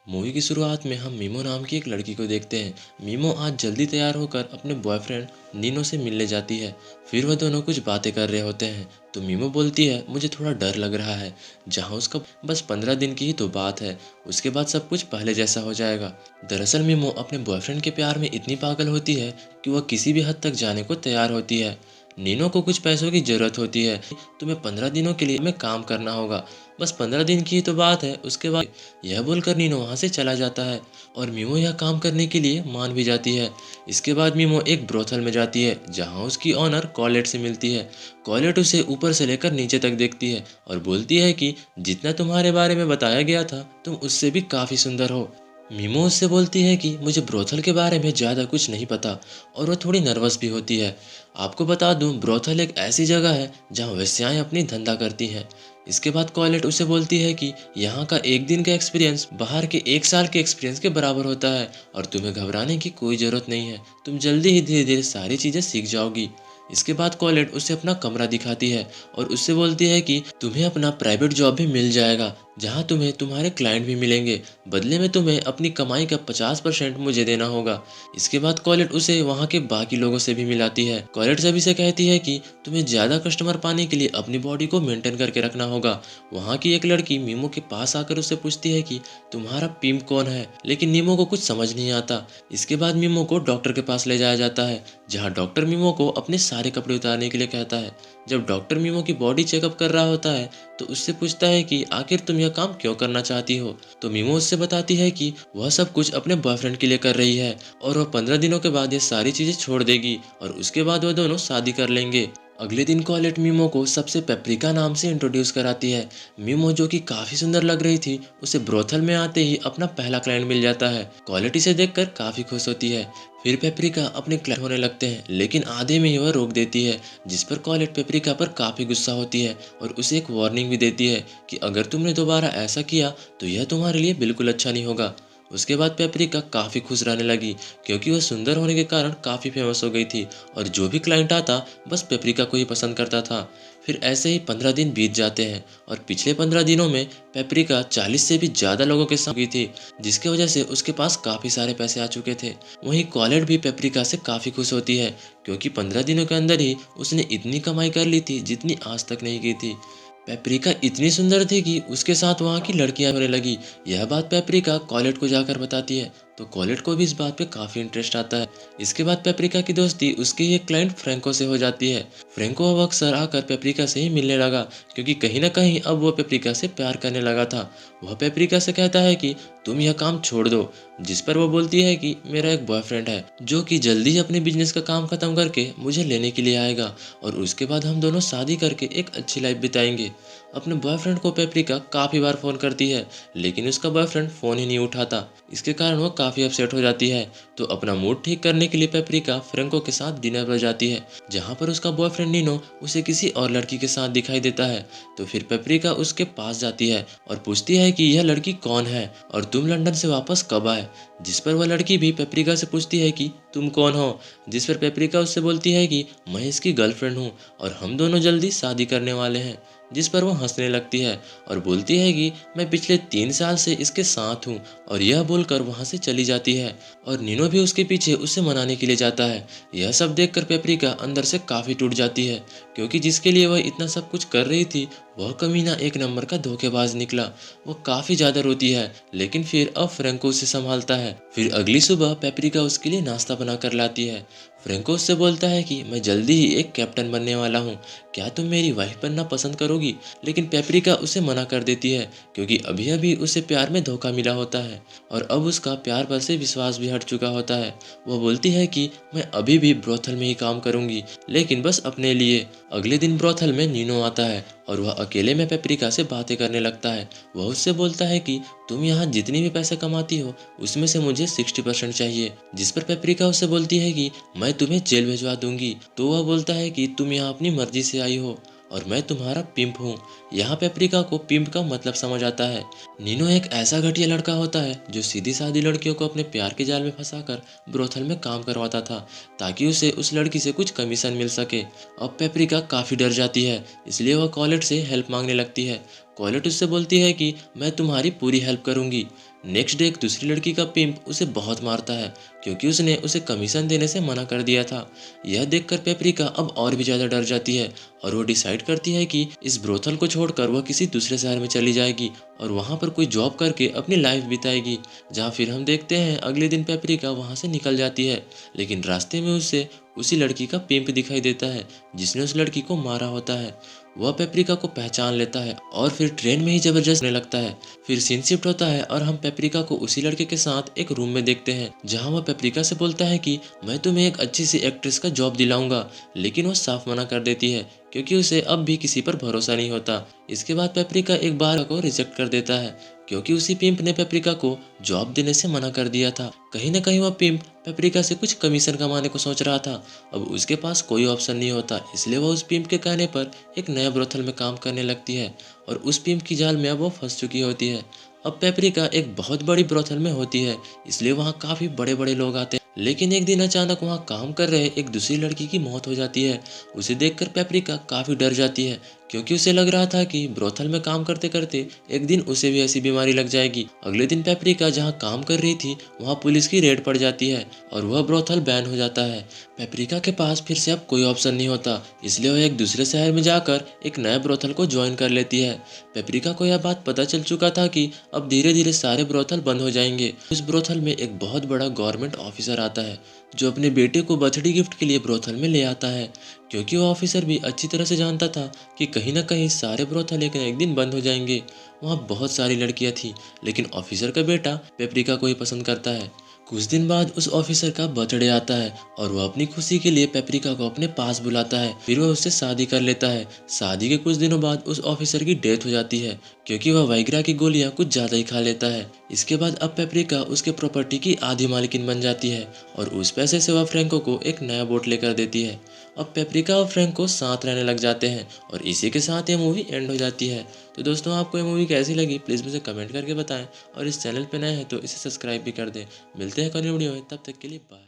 Movie की शुरुआत में हम मीमो नाम की एक लड़की को देखते हैं। मीमो आज जल्दी तैयार होकर अपने बॉयफ्रेंड नीनो से मिलने जाती है। फिर वह दोनों कुछ बातें कर रहे होते हैं तो मीमो बोलती है मुझे थोड़ा डर लग रहा है। जहाँ उसका बस 15 दिन की ही तो बात है, उसके बाद सब कुछ पहले जैसा हो जाएगा। दरअसल मीमो अपने बॉयफ्रेंड के प्यार में इतनी पागल होती है कि वह किसी भी हद तक जाने को तैयार होती है। नीनो को कुछ पैसों की जरूरत होती है। तुम्हें 15 दिनों के लिए में काम करना होगा, बस 15 दिन की ही तो बात है। उसके बाद यह बोलकर नीनो वहाँ से चला जाता है और मीमो यह काम करने के लिए मान भी जाती है। इसके बाद मीमो एक ब्रोथल में जाती है जहाँ उसकी ऑनर कॉलेट से मिलती है। कॉलेट उसे ऊपर से लेकर नीचे तक देखती है और बोलती है कि जितना तुम्हारे बारे में बताया गया था तुम उससे भी काफ़ी सुंदर हो। मीमो उससे बोलती है कि मुझे ब्रोथल के बारे में ज़्यादा कुछ नहीं पता और वह थोड़ी नर्वस भी होती है। आपको बता दूं, ब्रोथल एक ऐसी जगह है जहाँ वेश्याएं अपनी धंधा करती हैं। इसके बाद कॉलेट उसे बोलती है कि यहाँ का एक दिन का एक्सपीरियंस बाहर के 1 साल के एक्सपीरियंस के बराबर होता है और तुम्हें घबराने की कोई ज़रूरत नहीं है। तुम जल्दी ही धीरे धीरे सारी चीज़ें सीख जाओगी। इसके बाद कॉलेट उसे अपना कमरा दिखाती है और उससे बोलती है कि तुम्हें अपना प्राइवेट जॉब भी मिल जाएगा जहाँ तुम्हें तुम्हारे क्लाइंट भी मिलेंगे। बदले में तुम्हें अपनी कमाई का 50% मुझे देना होगा। इसके बाद कॉलेट उसे वहाँ के बाकी लोगों से भी मिलाती है। कॉलेट सभी से कहती है कि तुम्हें ज़्यादा कस्टमर पाने के लिए अपनी बॉडी को मेंटेन करके रखना होगा। वहाँ की एक लड़की मीमो के पास आकर उससे पूछती है कि तुम्हारा पिम्प कौन है, लेकिन मीमो को कुछ समझ नहीं आता। इसके बाद मीमो को डॉक्टर के पास ले जाया जाता है जहाँ डॉक्टर मीमो को अपने सारे कपड़े उतारने के लिए कहता है। जब डॉक्टर मीमो की बॉडी चेकअप कर रहा होता है तो उससे पूछता है कि आखिर तुम यह काम क्यों करना चाहती हो। तो मीमो उससे बताती है कि वह सब कुछ अपने बॉयफ्रेंड के लिए कर रही है और वह 15 दिनों के बाद ये सारी चीजें छोड़ देगी और उसके बाद वह दोनों शादी कर लेंगे। अगले दिन कॉलेट मीमो को सबसे पेप्रिका नाम से इंट्रोड्यूस कराती है। मीमो जो कि काफी सुंदर लग रही थी, उसे ब्रोथल में आते ही अपना पहला क्लाइंट मिल जाता है। कॉलेट इसे देखकर काफी खुश होती है। फिर पेप्रिका अपने क्लाइंट होने लगते हैं लेकिन आधे में ही वह रोक देती है, जिस पर कॉलेट पेप्रिका पर काफी गुस्सा होती है और उसे एक वार्निंग भी देती है कि अगर तुमने दोबारा ऐसा किया तो यह तुम्हारे लिए बिल्कुल अच्छा नहीं होगा। उसके बाद पेपरिका काफ़ी खुश रहने लगी क्योंकि वह सुंदर होने के कारण काफ़ी फेमस हो गई थी और जो भी क्लाइंट आता बस पेपरिका को ही पसंद करता था। फिर ऐसे ही 15 दिन बीत जाते हैं और पिछले 15 दिनों में पेपरिका 40 से भी ज़्यादा लोगों के साथ गई थी, जिसकी वजह से उसके पास काफ़ी सारे पैसे आ चुके थे। वहीं कॉलेट भी पेपरिका से काफ़ी खुश होती है क्योंकि 15 दिनों के अंदर ही उसने इतनी कमाई कर ली थी जितनी आज तक नहीं की थी। पेपरिका इतनी सुंदर थी कि उसके साथ वहाँ की लड़कियां होने लगी। यह बात पेपरिका कॉलेट को जाकर बताती है तो कॉलेट को भी इस बात पे काफी इंटरेस्ट आता है। इसके बाद पेपरिका की दोस्ती उसके ही एक क्लाइंट फ्रैंको से हो जाती है। फ्रैंको अब अक्सर आकर पेपरिका से ही मिलने लगा क्योंकि कहीं ना कहीं अब वो पेपरिका से प्यार करने लगा था। वह पेपरिका से कहता है कि तुम यह काम छोड़ दो, जिस पर वो बोलती है कि मेरा एक बॉयफ्रेंड है जो कि जल्दी ही अपने बिजनेस का काम खत्म करके मुझे लेने के लिए आएगा और उसके बाद हम दोनों शादी करके एक अच्छी लाइफ बिताएंगे। अपने बॉयफ्रेंड को पेपरिका काफ़ी बार फ़ोन करती है लेकिन उसका बॉयफ्रेंड फ़ोन ही नहीं उठाता। इसके कारण वो काफ़ी अपसेट हो जाती है। तो अपना मूड ठीक करने के लिए पेपरिका फ्रेंको के साथ डिनर पर जाती है जहाँ पर उसका बॉयफ्रेंड नीनो उसे किसी और लड़की के साथ दिखाई देता है। तो फिर पेपरिका उसके पास जाती है और पूछती है कि यह लड़की कौन है और तुम लंदन से वापस कब आए। जिस पर वह लड़की भी पेपरिका से पूछती है कि तुम कौन हो। जिस पर पेपरिका उससे बोलती है कि मैं इसकी गर्लफ्रेंड हूँ और हम दोनों जल्दी शादी करने वाले हैं। जिस पर वो हंसने लगती है और बोलती है कि मैं पिछले 3 साल से इसके साथ हूँ और यह बोलकर वहाँ से चली जाती है और नीनो भी उसके पीछे उसे मनाने के लिए जाता है। यह सब देखकर पेपरिका अंदर से काफ़ी टूट जाती है क्योंकि जिसके लिए वह इतना सब कुछ कर रही थी वह कमीना एक नंबर का धोखेबाज निकला। वो काफ़ी ज़्यादा रोती है लेकिन फिर अब फ्रेंको उसे संभालता है। फिर अगली सुबह पेपरिका उसके लिए नाश्ता बना कर लाती है। फ्रेंको उससे बोलता है कि मैं जल्दी ही एक कैप्टन बनने वाला हूँ, क्या तुम मेरी वाइफ बनना पसंद करोगी। लेकिन पेपरिका उसे मना कर देती है क्योंकि अभी अभी उसे प्यार में धोखा मिला होता है और अब उसका प्यार पर से विश्वास भी हट चुका होता है। वह बोलती है कि मैं अभी भी ब्रोथल में ही काम करूंगी लेकिन बस अपने लिए। अगले दिन ब्रोथल में नीनो आता है और वह अकेले में पेपरिका से बातें करने लगता है। वह उससे बोलता है कि तुम यहाँ जितनी भी पैसे कमाती हो उसमें से मुझे 60% चाहिए। जिस पर पेपरिका उससे बोलती है कि मैं तुम्हें जेल भिजवा दूंगी। तो वह बोलता है कि तुम यहाँ अपनी मर्जी से आई हो और मैं तुम्हारा पिंप हूँ। यहाँ पेपरिका को पिंप का मतलब समझ आता है। नीनो एक ऐसा घटिया लड़का होता है जो सीधी सादी लड़कियों को अपने प्यार के जाल में फंसाकर ब्रोथल में काम करवाता था ताकि उसे उस लड़की से कुछ कमीशन मिल सके। अब पेपरिका काफ़ी डर जाती है इसलिए वह कॉलेट से हेल्प मांगने लगती है। कॉलेट उससे बोलती है कि मैं तुम्हारी पूरी हेल्प करूंगी। नेक्स्ट डे एक दूसरी लड़की का पिम्प उसे बहुत मारता है क्योंकि उसने उसे कमीशन देने से मना कर दिया था। यह देखकर पेपरिका अब और भी ज्यादा डर जाती है और वो डिसाइड करती है कि इस ब्रोथल को छोड़कर वह किसी दूसरे शहर में चली जाएगी और वहां पर कोई जॉब करके अपनी लाइफ बिताएगी। जहाँ फिर हम देखते हैं अगले दिन पेपरिका वहां से निकल जाती है, लेकिन रास्ते में उसे उसी लड़की का पिम्प दिखाई देता है जिसने उस लड़की को मारा होता है। वह पेपरिका को पहचान लेता है और फिर ट्रेन में ही जबरदस्त होने लगता है। फिर सीन शिफ्ट होता है और हम पेपरिका को उसी लड़के के साथ एक रूम में देखते हैं जहां वह पेपरिका से बोलता है कि मैं तुम्हें एक अच्छी सी एक्ट्रेस का जॉब दिलाऊंगा, लेकिन वो साफ मना कर देती है क्योंकि उसे अब भी किसी पर भरोसा नहीं होता। इसके बाद पेपरिका एक बार को रिजेक्ट कर देता है क्योंकि उसी पिम्प ने पेपरिका को जॉब देने से मना कर दिया था। कहीं ना कहीं वह पिम्प पेपरिका से कुछ कमीशन कमाने को सोच रहा था। अब उसके पास कोई ऑप्शन नहीं होता, इसलिए वह उस पिम्प के कहने पर एक नया ब्रोथल में काम करने लगती है और उस पिम्प की जाल में अब वो फंस चुकी होती है। अब पेपरिका एक बहुत बड़ी ब्रोथल में होती है, इसलिए वहाँ काफी बड़े बड़े लोग आते हैं। लेकिन एक दिन अचानक वहाँ काम कर रहे एक दूसरी लड़की की मौत हो जाती है। उसे देखकर पेपरिका काफी डर जाती है क्योंकि उसे लग रहा था कि ब्रोथल में काम करते करते एक दिन उसे भी ऐसी बीमारी लग जाएगी। अगले दिन पेपरिका जहाँ काम कर रही थी वहाँ पुलिस की रेड पड़ जाती है और वह ब्रोथल बैन हो जाता है। पेपरिका के पास फिर से अब कोई ऑप्शन नहीं होता, इसलिए वह एक दूसरे शहर में जाकर एक नए ब्रोथल को ज्वाइन कर लेती है। पेपरिका को यह बात पता चल चुका था कि अब धीरे धीरे सारे ब्रोथल बंद हो जाएंगे। इस ब्रोथल में एक बहुत बड़ा गवर्नमेंट ऑफिसर आता है जो अपने बेटे को बर्थडे गिफ्ट के लिए ब्रोथल में ले आता है क्योंकि वो ऑफिसर भी अच्छी तरह से जानता था कि कहीं ना कहीं सारे ब्रोथल एक न एक दिन बंद हो जाएंगे। वहाँ बहुत सारी लड़कियां थी, लेकिन ऑफिसर का बेटा पेपरिका को ही पसंद करता है। कुछ दिन बाद उस ऑफिसर का बर्थडे आता है और वह अपनी खुशी के लिए पेपरिका को अपने पास बुलाता है। फिर वह उससे शादी कर लेता है। शादी के कुछ दिनों बाद उस ऑफिसर की डेथ हो जाती है क्योंकि वह वाइग्रा की गोलियां कुछ ज्यादा ही खा लेता है। इसके बाद अब पेपरिका उसके प्रॉपर्टी की आधी मालकिन बन जाती है और उस पैसे से वह फ्रैंको को एक नया बोट लेकर देती है। अब पेपरिका और फ्रैंको साथ रहने लग जाते हैं और इसी के साथ ये मूवी एंड हो जाती है। तो दोस्तों, आपको ये मूवी कैसी लगी प्लीज़ मुझे कमेंट करके बताएं और इस चैनल पे नए हैं तो इसे सब्सक्राइब भी कर दें। मिलते हैं कल वीडियो में, तब तक के लिए बाय।